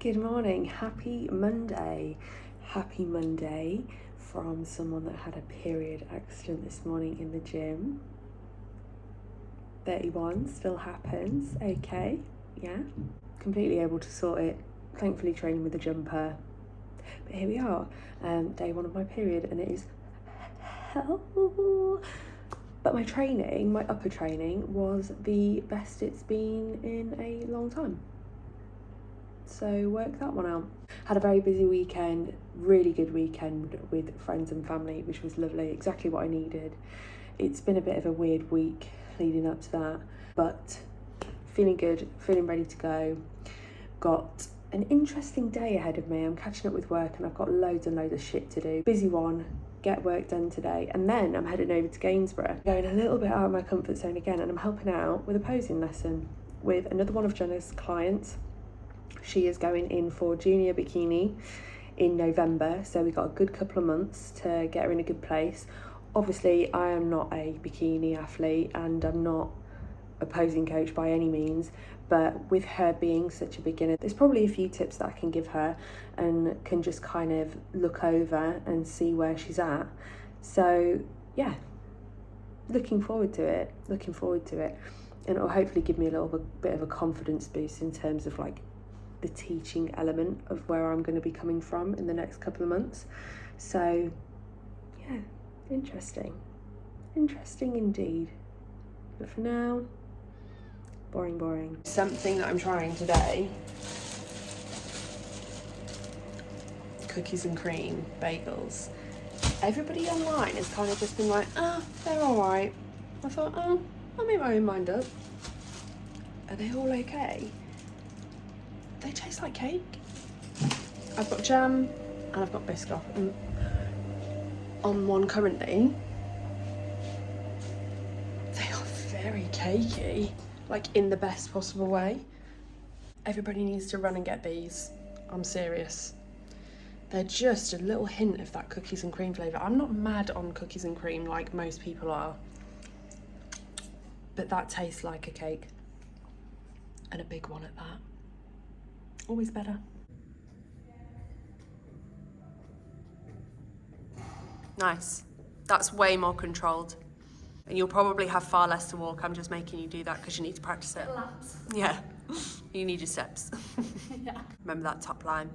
Good morning, happy Monday. Happy Monday from someone that had a period accident this morning in the gym. 31, still happens, okay, yeah. Completely able to sort it, thankfully training with a jumper. But here we are, day one of my period, and it is hell. But my training, my upper training, was the best it's been in a long time. So work that one out. Had a very busy weekend, really good weekend with friends and family, which was lovely, exactly what I needed. It's been a bit of a weird week leading up to that, but feeling good, feeling ready to go. Got an interesting day ahead of me. I'm catching up with work and I've got loads and loads of shit to do. Busy one, get work done today, and then I'm heading over to Gainsborough, going a little bit out of my comfort zone again, and I'm helping out with a posing lesson with another one of Jenna's clients. She is going in for junior bikini in November, so we've got a good couple of months to get her in a good place. Obviously, I am not a bikini athlete and I'm not a posing coach by any means, but with her being such a beginner, there's probably a few tips that I can give her and can just kind of look over and see where she's at. So yeah, looking forward to it, and it'll hopefully give me a little bit of a confidence boost in terms of like the teaching element of where I'm going to be coming from in the next couple of months. So yeah, interesting indeed. But for now, boring. Something that I'm trying today, cookies and cream bagels. Everybody online has kind of just been like, they're all right. I thought, I'll make my own mind up. Are they all okay? They taste like cake. I've got jam and I've got biscuit on one currently. They are very cakey, like in the best possible way. Everybody needs to run and get these. I'm serious. They're just a little hint of that cookies and cream flavour. I'm not mad on cookies and cream like most people are, but that tastes like a cake, and a big one at that. Always better. Nice. That's way more controlled. And you'll probably have far less to walk. I'm just making you do that because you need to practice it. Laps. Yeah. You need your steps. Yeah. Remember that top line.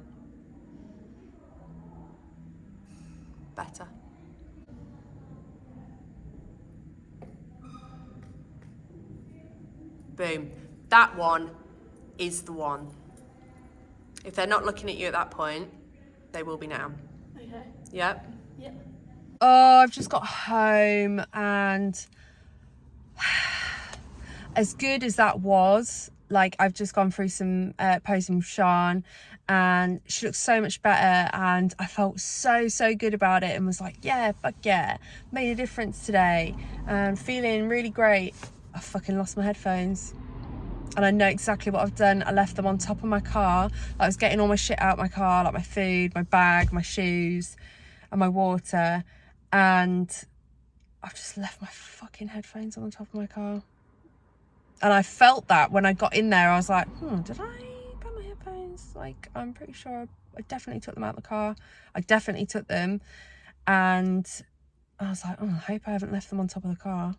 Better. Boom. That one is the one. If they're not looking at you at that point, they will be now. Okay. Yep. Yep. Oh, I've just got home, and as good as that was, like, I've just gone through some posing with Sean, and she looks so much better, and I felt so good about it and was like, yeah, fuck yeah, made a difference today and feeling really great. I fucking lost my headphones. And I know exactly what I've done. I left them on top of my car. I was getting all my shit out of my car, like my food, my bag, my shoes, and my water. And I've just left my fucking headphones on the top of my car. And I felt that when I got in there. I was like, did I put my headphones? Like, I'm pretty sure I definitely took them out of the car. I definitely took them. And I was like, I hope I haven't left them on top of the car.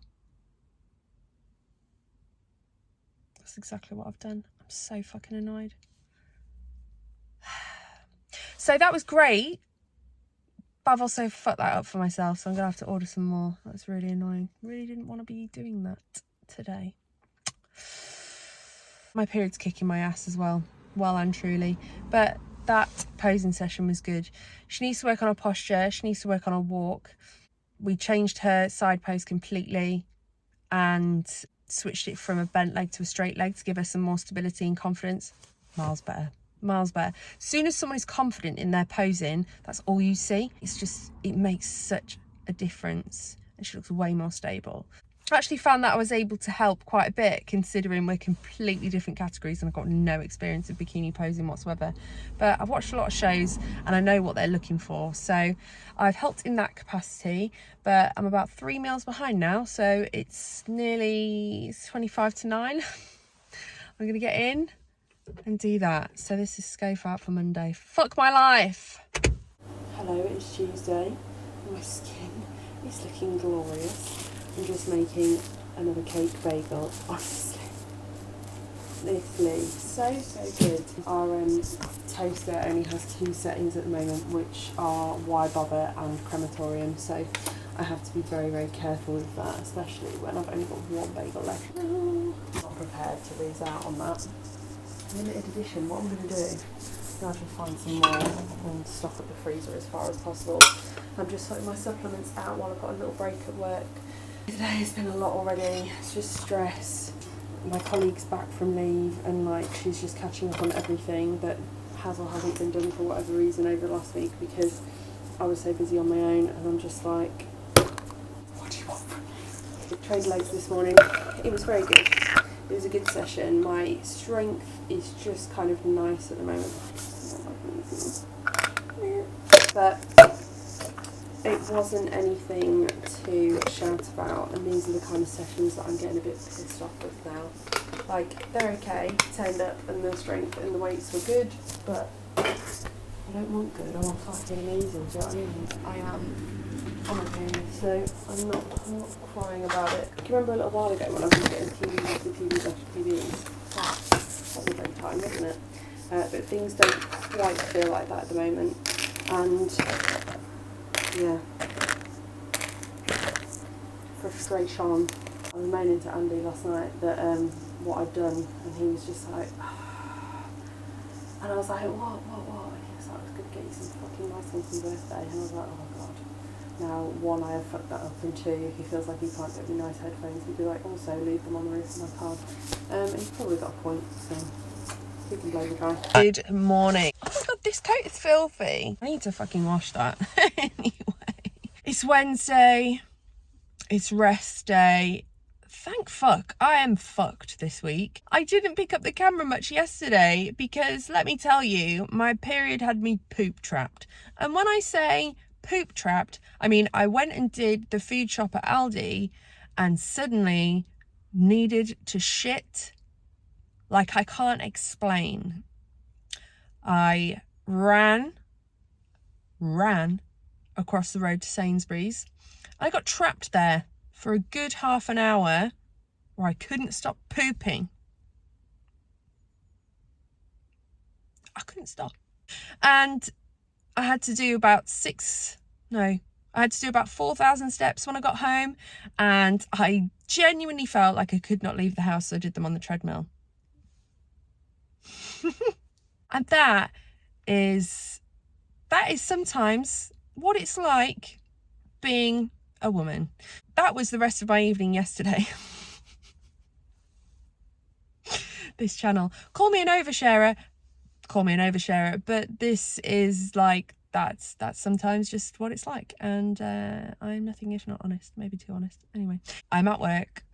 That's exactly what I've done. I'm so fucking annoyed. So that was great, but I've also fucked that up for myself, so I'm gonna have to order some more. That's really annoying. Really didn't want to be doing that today. My period's kicking my ass as well and truly, but that posing session was good. She needs to work on her posture, she needs to work on her walk. We changed her side pose completely and switched it from a bent leg to a straight leg to give her some more stability and confidence. Miles better. As soon as someone is confident in their posing, that's all you see. It makes such a difference, and she looks way more stable. I actually found that I was able to help quite a bit, considering we're completely different categories and I've got no experience of bikini posing whatsoever. But I've watched a lot of shows and I know what they're looking for, so I've helped in that capacity. But I'm about 3 meals behind now, so it's nearly 25 to 9. I'm gonna get in and do that. So this is scope out for Monday. Fuck my life. Hello, it's Tuesday. My skin is looking glorious. I'm just making another cake bagel. Honestly, so good. Our toaster only has 2 settings at the moment, which are why bother and crematorium, so I have to be very, very careful with that, especially when I've only got 1 bagel left. Not prepared to lose out on that. Limited edition. What I'm going to do is I have to find some more and stock up the freezer as far as possible. I'm just putting my supplements out while I've got a little break at work. Today has been a lot already. It's just stress. My colleague's back from leave and like she's just catching up on everything that has or hasn't been done for whatever reason over the last week because I was so busy on my own, and I'm just like, what do you want from me? I trained legs this morning. It was very good. It was a good session. My strength is just kind of nice at the moment. But it wasn't anything to shout about, and these are the kind of sessions that I'm getting a bit pissed off with now. Like, they're okay, turned up, and the strength and the weights were good, but I don't want good, I want fucking amazing, do you know what I mean? I am on my own, so I'm not crying about it. Do you remember a little while ago when I was getting TVs after TVs after TVs? That was a great time, wasn't it? But things don't quite feel like that at the moment, and yeah, frustration. I was moaning to Andy last night that what I'd done, and he was just like, and I was like, what? And he was like, I was going to get you some fucking nice ones for your birthday, and I was like, oh my god. Now, 1, I have fucked that up, and 2, he feels like he can't get me nice headphones. He'd be like, also leave them on the roof of my car. And he's probably got a point, so we can blame the guy. Good morning. Oh my god, this coat is filthy. I need to fucking wash that. Anyway, it's Wednesday. It's rest day. Thank fuck, I am fucked this week. I didn't pick up the camera much yesterday because, let me tell you, my period had me poop trapped. And when I say poop trapped, I mean I went and did the food shop at Aldi and suddenly needed to shit like I can't explain. I ran across the road to Sainsbury's. I got trapped there for a good half an hour where I couldn't stop pooping. I couldn't stop. And I had to do about 4,000 steps when I got home, and I genuinely felt like I could not leave the house, so I did them on the treadmill. And that is sometimes what it's like being a woman. That was the rest of my evening yesterday. This channel, call me an oversharer, but this is like, that's sometimes just what it's like, and I'm nothing if not honest, maybe too honest. Anyway, I'm at work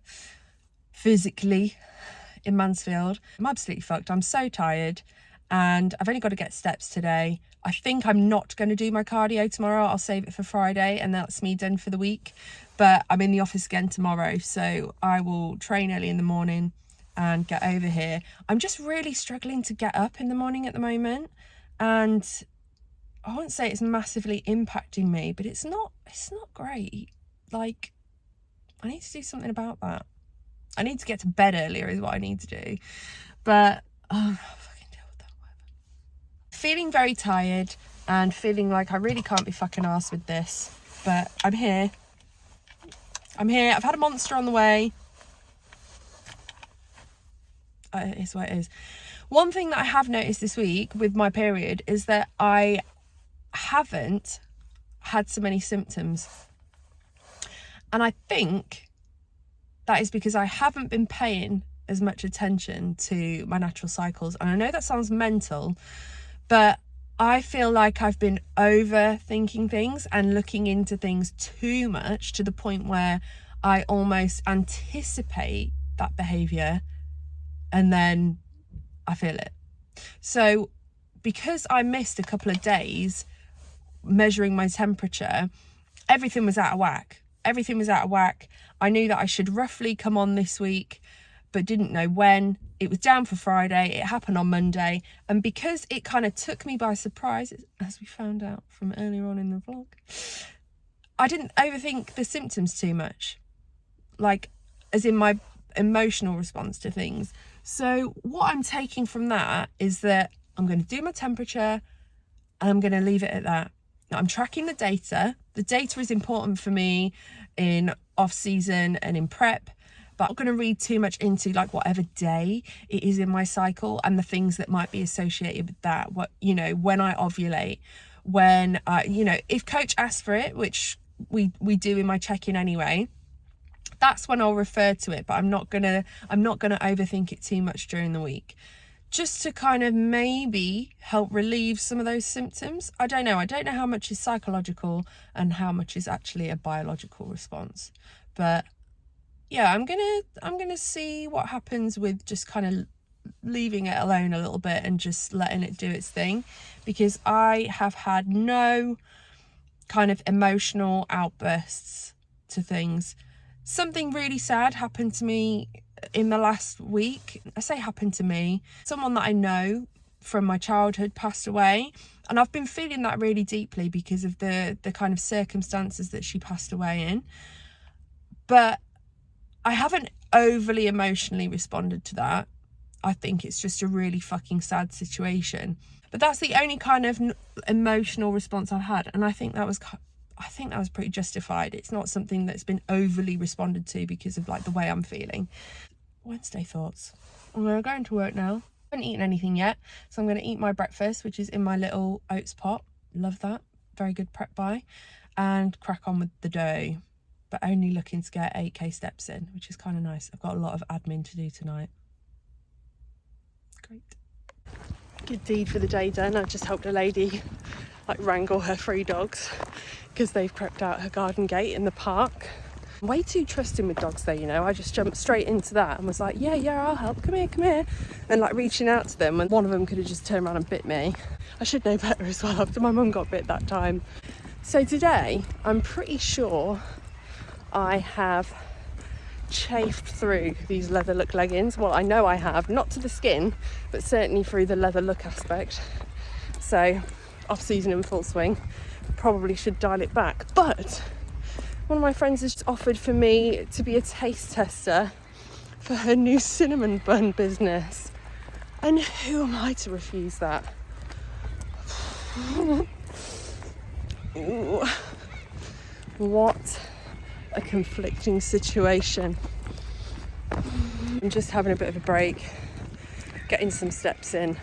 physically in Mansfield. I'm absolutely fucked. I'm so tired, and I've only got to get steps today. I think I'm not going to do my cardio tomorrow. I'll save it for Friday, and that's me done for the week. But I'm in the office again tomorrow, so I will train early in the morning and get over here. I'm just really struggling to get up in the morning at the moment, and I wouldn't say it's massively impacting me, but it's not great. Like, I need to do something about that. I need to get to bed earlier is what I need to do. But I'll fucking deal with that, whatever. Feeling very tired and feeling like I really can't be fucking arsed with this. But I'm here. I've had a monster on the way. It is what it is. One thing that I have noticed this week with my period is that I haven't had so many symptoms. And I think that is because I haven't been paying as much attention to my natural cycles. And I know that sounds mental, but I feel like I've been overthinking things and looking into things too much, to the point where I almost anticipate that behaviour and then I feel it. So because I missed a couple of days measuring my temperature, everything was out of whack. I knew that I should roughly come on this week, but didn't know when. It was down for Friday, it happened on Monday, and because it kind of took me by surprise, as we found out from earlier on in the vlog, I didn't overthink the symptoms too much, like as in my emotional response to things. So what I'm taking from that is that I'm going to do my temperature and I'm going to leave it at that. Now, I'm tracking the data. The data is important for me in off season and in prep, but I'm not going to read too much into like whatever day it is in my cycle and the things that might be associated with that. What, you know, when I ovulate, when you know, if coach asks for it, which we do in my check-in anyway, that's when I'll refer to it, but I'm not gonna overthink it too much during the week, just to kind of maybe help relieve some of those symptoms. I don't know how much is psychological and how much is actually a biological response, but yeah, I'm gonna see what happens with just kind of leaving it alone a little bit and just letting it do its thing, because I have had no kind of emotional outbursts to things. Something really sad happened to me in the last week. I say happened to me. Someone that I know from my childhood passed away, and I've been feeling that really deeply because of the kind of circumstances that she passed away in. But I haven't overly emotionally responded to that. I think it's just a really fucking sad situation. But that's the only kind of emotional response I've had, and I think that was pretty justified. It's not something that's been overly responded to because of like the way I'm feeling. Wednesday thoughts. I'm going to go into work now. I haven't eaten anything yet, so I'm going to eat my breakfast, which is in my little oats pot. Love that. Very good prep buy. And crack on with the day, but only looking to get 8k steps in, which is kind of nice. I've got a lot of admin to do tonight. Great. Good deed for the day done. I just helped a lady like wrangle her 3 dogs because they've crept out her garden gate in the park. I'm way too trusting with dogs though, you know. I just jumped straight into that and was like, yeah, I'll help, come here, and like reaching out to them, and one of them could have just turned around and bit me. I should know better as well after my mum got bit that time. So today I'm pretty sure I have chafed through these leather look leggings. Well, I know I have, not to the skin, but certainly through the leather look aspect. So off season in full swing, probably should dial it back. But one of my friends has offered for me to be a taste tester for her new cinnamon bun business, and who am I to refuse that? Ooh, what a conflicting situation. I'm just having a bit of a break, getting some steps in.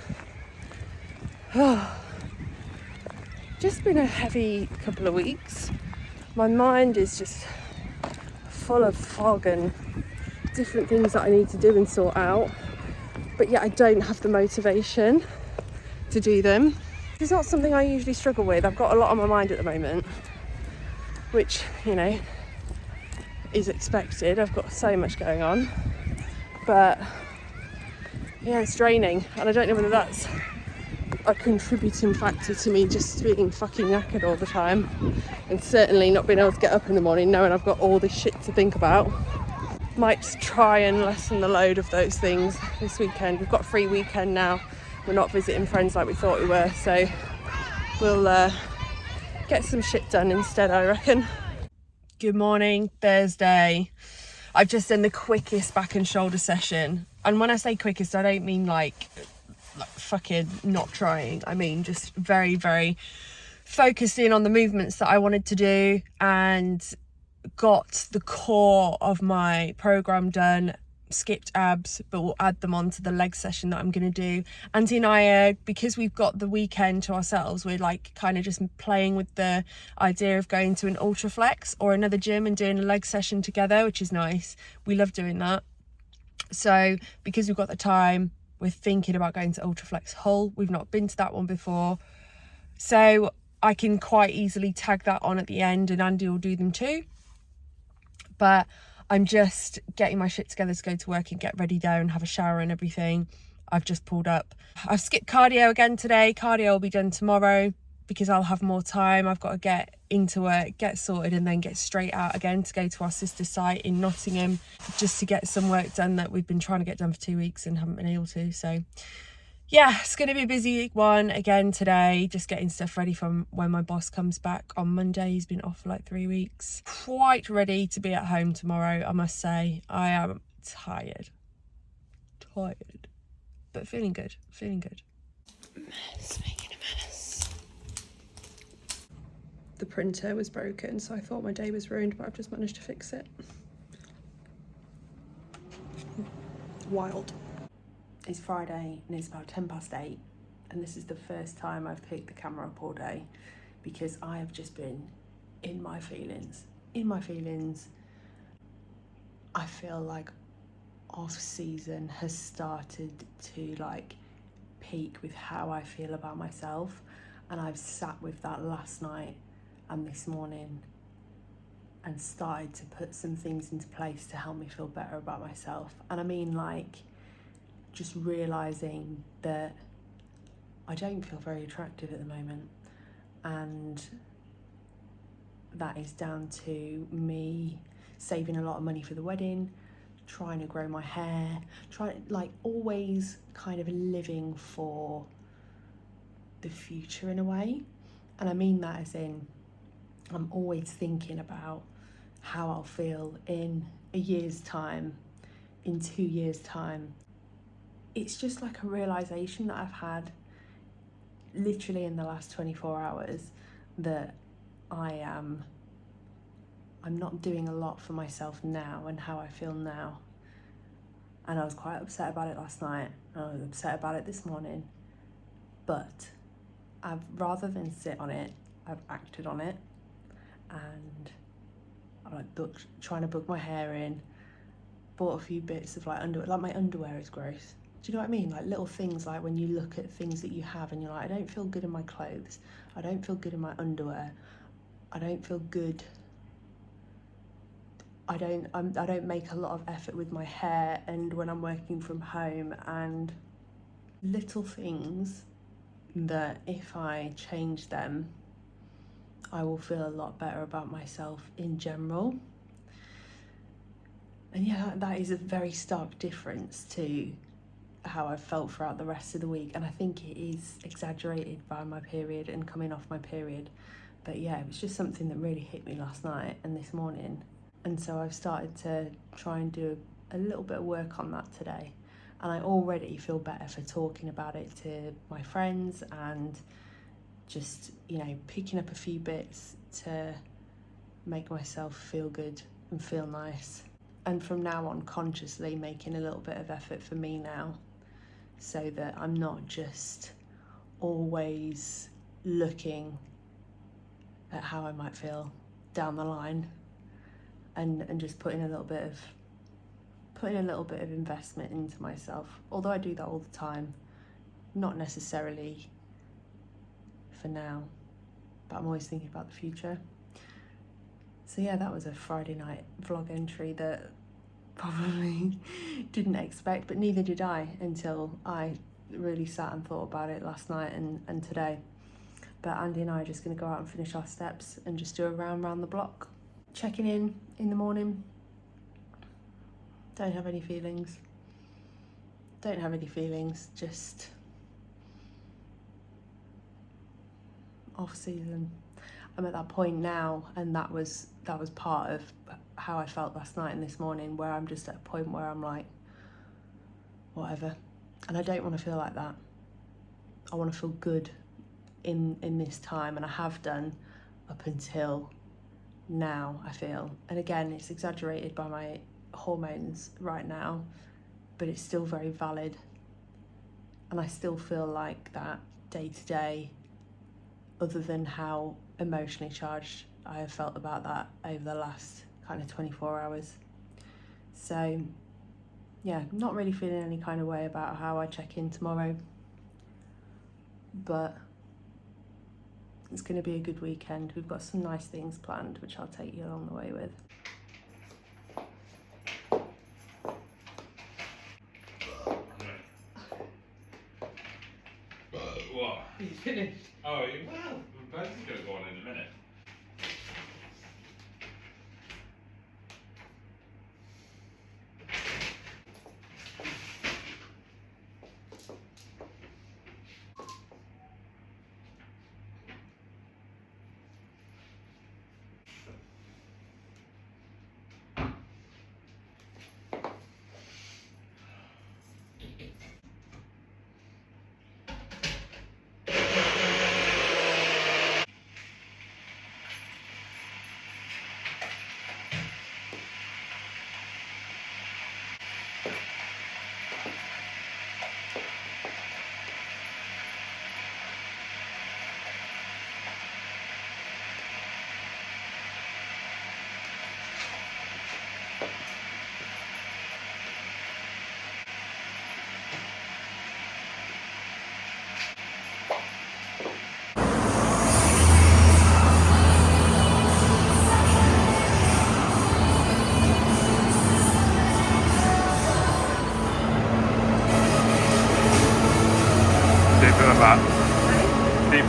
Just been a heavy couple of weeks. My mind is just full of fog and different things that I need to do and sort out, but yet I don't have the motivation to do them. It's not something I usually struggle with. I've got a lot on my mind at the moment, which, you know, is expected. I've got so much going on, but yeah, it's draining, and I don't know whether that's a contributing factor to me just being fucking knackered all the time, and certainly not being able to get up in the morning knowing I've got all this shit to think about. Might just try and lessen the load of those things this weekend. We've got a free weekend now. We're not visiting friends like we thought we were, so we'll get some shit done instead, I reckon. Good morning, Thursday. I've just done the quickest back and shoulder session, and when I say quickest, I don't mean like fucking not trying. I mean just very, very focused in on the movements that I wanted to do, and got the core of my program done. Skipped abs, but we'll add them on to the leg session that I'm going to do. Auntie and I, because we've got the weekend to ourselves, we're like kind of just playing with the idea of going to an ULTRAFLEX or another gym and doing a leg session together, which is nice. We love doing that. So because we've got the time, we're thinking about going to ULTRAFLEX Hull. We've not been to that one before, so I can quite easily tag that on at the end, and Andy will do them too. But I'm just getting my shit together to go to work and get ready down, have a shower and everything. I've just pulled up. I've skipped cardio again today. Cardio will be done tomorrow because I'll have more time. I've got to get into work, get sorted, and then get straight out again to go to our sister site in Nottingham just to get some work done that we've been trying to get done for 2 weeks and haven't been able to. So yeah, it's going to be a busy one again today, just getting stuff ready from when my boss comes back on Monday. He's been off for like 3 weeks. Quite ready to be at home tomorrow, I must say. I am tired, but feeling good, making a mess. The printer was broken, so I thought my day was ruined, but I've just managed to fix it. Wild. It's Friday and it's about 8:10, and this is the first time I've picked the camera up all day because I have just been in my feelings. I feel like off season has started to like peak with how I feel about myself, and I've sat with that last night and this morning and started to put some things into place to help me feel better about myself. And I mean, like, just realising that I don't feel very attractive at the moment, and that is down to me saving a lot of money for the wedding, trying to grow my hair, always kind of living for the future in a way. And I mean that as in I'm always thinking about how I'll feel in a year's time, in 2 years' time. It's just like a realisation that I've had literally in the last 24 hours that I'm not doing a lot for myself now and how I feel now. And I was quite upset about it last night. I was upset about it this morning. But rather than sit on it, I've acted on it. And I'm trying to book my hair in. Bought a few bits of like underwear. Like my underwear is gross. Do you know what I mean? Like little things, like when you look at things that you have and you're like, I don't feel good in my clothes. I don't feel good in my underwear. I don't feel good. I don't make a lot of effort with my hair and when I'm working from home, and little things that if I change them, I will feel a lot better about myself in general. And yeah, that is a very stark difference to how I've felt throughout the rest of the week, and I think it is exaggerated by my period and coming off my period. But yeah, it was just something that really hit me last night and this morning, and so I've started to try and do a little bit of work on that today, and I already feel better for talking about it to my friends and just, you know, picking up a few bits to make myself feel good and feel nice. And from now on, consciously making a little bit of effort for me now, so that I'm not just always looking at how I might feel down the line, and just putting a little bit of investment into myself. Although I do that all the time, not necessarily for now, but I'm always thinking about the future. So yeah, that was a Friday night vlog entry that probably didn't expect, but neither did I until I really sat and thought about it last night and today. But Andy and I are just going to go out and finish our steps and just do a round the block. Checking in the morning. Don't have any feelings, just off season. I'm at that point now, and that was part of how I felt last night and this morning, where I'm just at a point where I'm like, whatever. And I don't want to feel like that. I want to feel good in this time, and I have done up until now, I feel. And again, it's exaggerated by my hormones right now, but it's still very valid, and I still feel like that day to day, other than how emotionally charged I have felt about that over the last kind of 24 hours. So yeah, not really feeling any kind of way about how I check in tomorrow, but it's going to be a good weekend. We've got some nice things planned, which I'll take you along the way with. What? You finished? Oh, well, the bus is going to go on in a minute.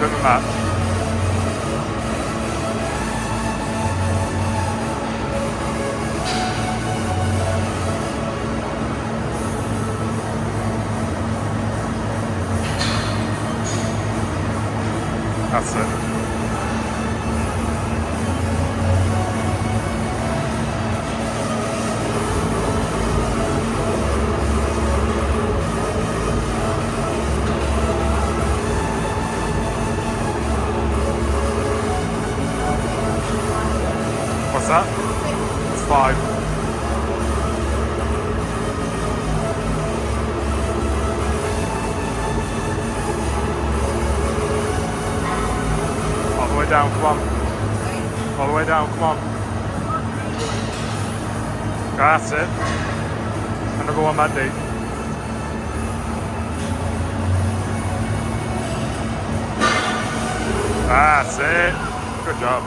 of a match. That's it. What's that? It's 5. All the way down, come on. All the way down, come on. That's it. Another one, Mandy. That's it. Good job.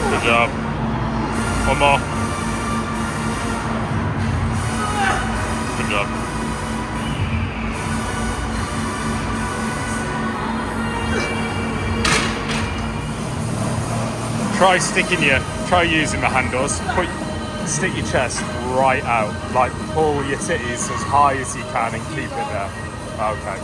Good job. One more. Good job. Try using the handles. Stick your chest right out. Like pull your titties as high as you can and keep it there. Okay.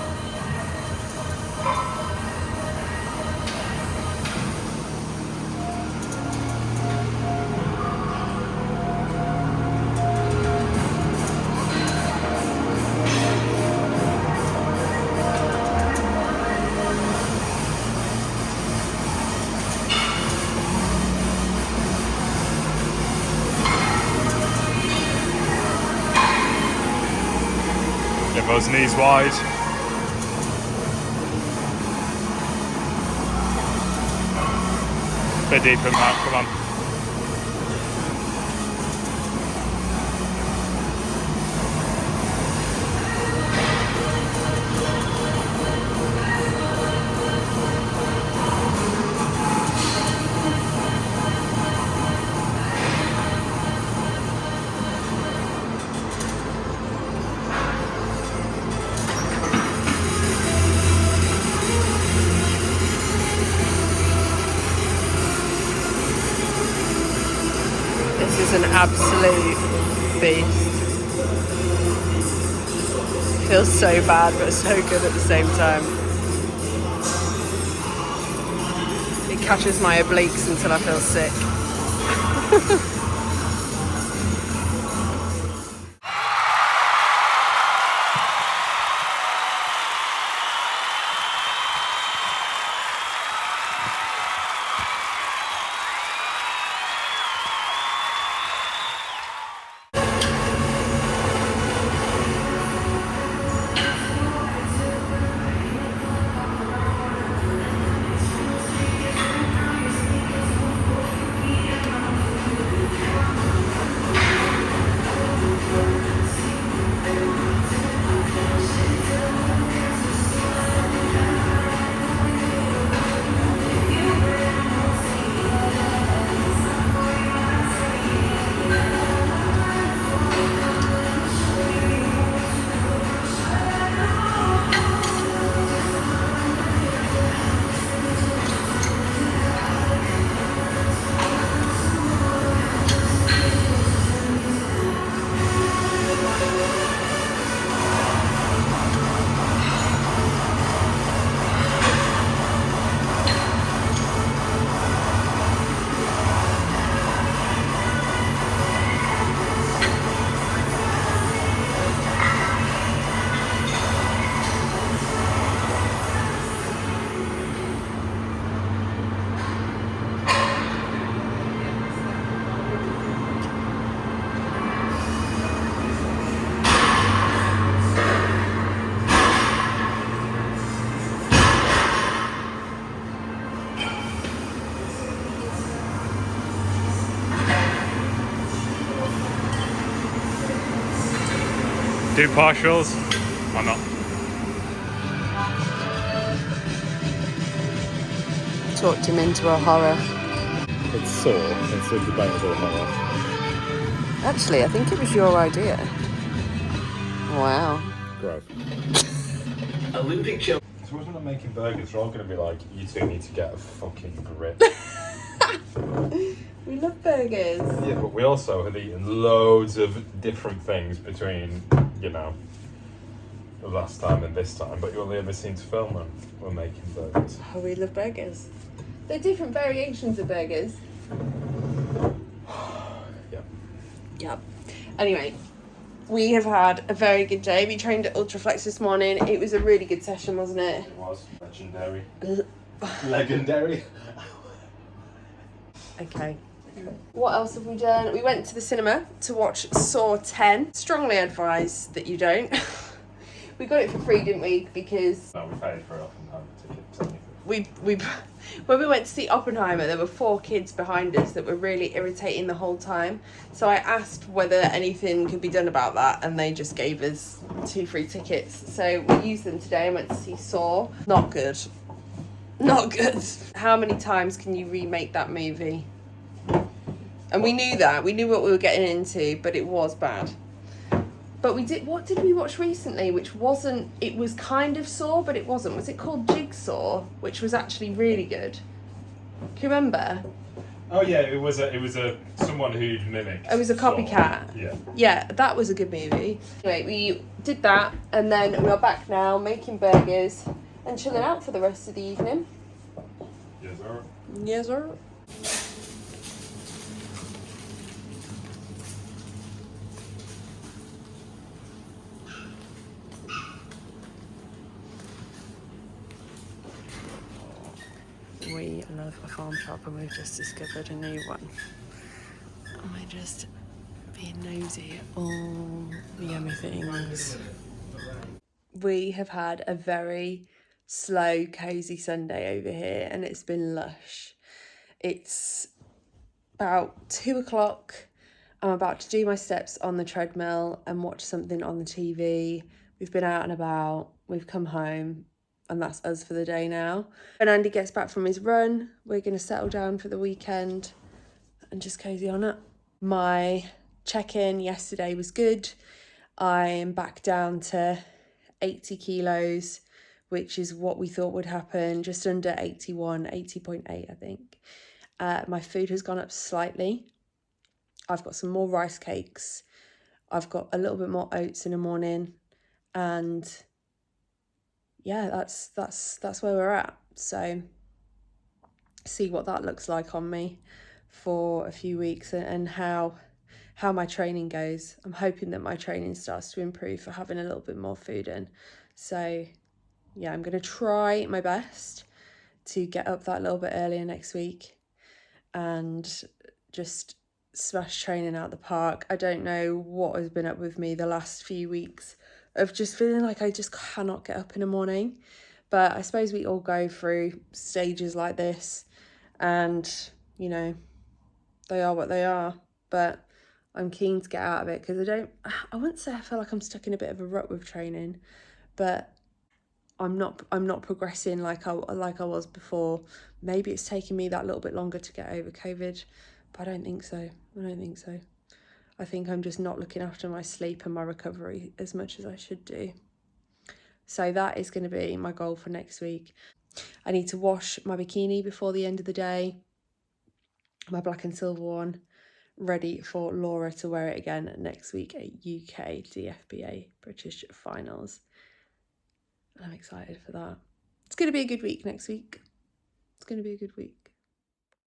Get those knees wide. Bit deeper than that, come on. This is an absolute beast. Feels so bad but so good at the same time. It catches my obliques until I feel sick. Do partials or not? Talked him into a horror. It's Saw. It's a debatable horror. Actually, I think it was your idea. Wow. Grove. Olympic show. So when I'm making burgers, we're all going to be like, you two need to get a fucking grip. We love burgers. Yeah, but we also have eaten loads of different things between, you know, the last time and this time, but you only ever seem to film them. We're making burgers. Oh, we love burgers. They're different variations of burgers. Yep. Yep. Anyway, we have had a very good day. We trained at ULTRAFLEX this morning. It was a really good session, wasn't it? It was. Legendary. Legendary. Okay. What else have we done? We went to the cinema to watch Saw 10. Strongly advise that you don't. We got it for free, didn't we? Because No, we paid for it Oppenheimer tickets. we when we went to see Oppenheimer, there were 4 kids behind us that were really irritating the whole time. So I asked whether anything could be done about that, and they just gave us 2 free tickets. So we used them today and went to see Saw. Not good. Not good. How many times can you remake that movie? And we knew that. We knew what we were getting into, but it was bad. But we did. What did we watch recently? Which wasn't. It was kind of Saw, but it wasn't. Was it called Jigsaw? Which was actually really good. Do you remember? Oh yeah, it was a someone who'd mimicked. It was a copycat. Saw. Yeah. Yeah, that was a good movie. Anyway, we did that, and then we are back now making burgers and chilling out for the rest of the evening. Yes, sir. Yes, sir. We love a farm shop, and we've just discovered a new one. And we're just being nosy at all the yummy things. We have had a very slow, cosy Sunday over here, and it's been lush. It's about 2 o'clock. I'm about to do my steps on the treadmill and watch something on the TV. We've been out and about, we've come home, and that's us for the day now. When Andy gets back from his run, we're going to settle down for the weekend and just cozy on it. My check-in yesterday was good. I'm back down to 80 kilos, which is what we thought would happen, just under 81, 80.8, I think. My food has gone up slightly. I've got some more rice cakes. I've got a little bit more oats in the morning, and yeah, that's where we're at. So see what that looks like on me for a few weeks, and how my training goes. I'm hoping that my training starts to improve for having a little bit more food in. So yeah, I'm going to try my best to get up that little bit earlier next week and just smash training out the park. I don't know what has been up with me the last few weeks of just feeling like I just cannot get up in the morning. But I suppose we all go through stages like this, and, you know, they are what they are. But I'm keen to get out of it, because I wouldn't say I feel like I'm stuck in a bit of a rut with training, but I'm not progressing like I was before. Maybe it's taken me that little bit longer to get over COVID, but I don't think so. I think I'm just not looking after my sleep and my recovery as much as I should do. So that is going to be my goal for next week. I need to wash my bikini before the end of the day, my black and silver one, ready for Laura to wear it again next week at UK DFBA British Finals. I'm excited for that. It's going to be a good week next week. It's going to be a good week.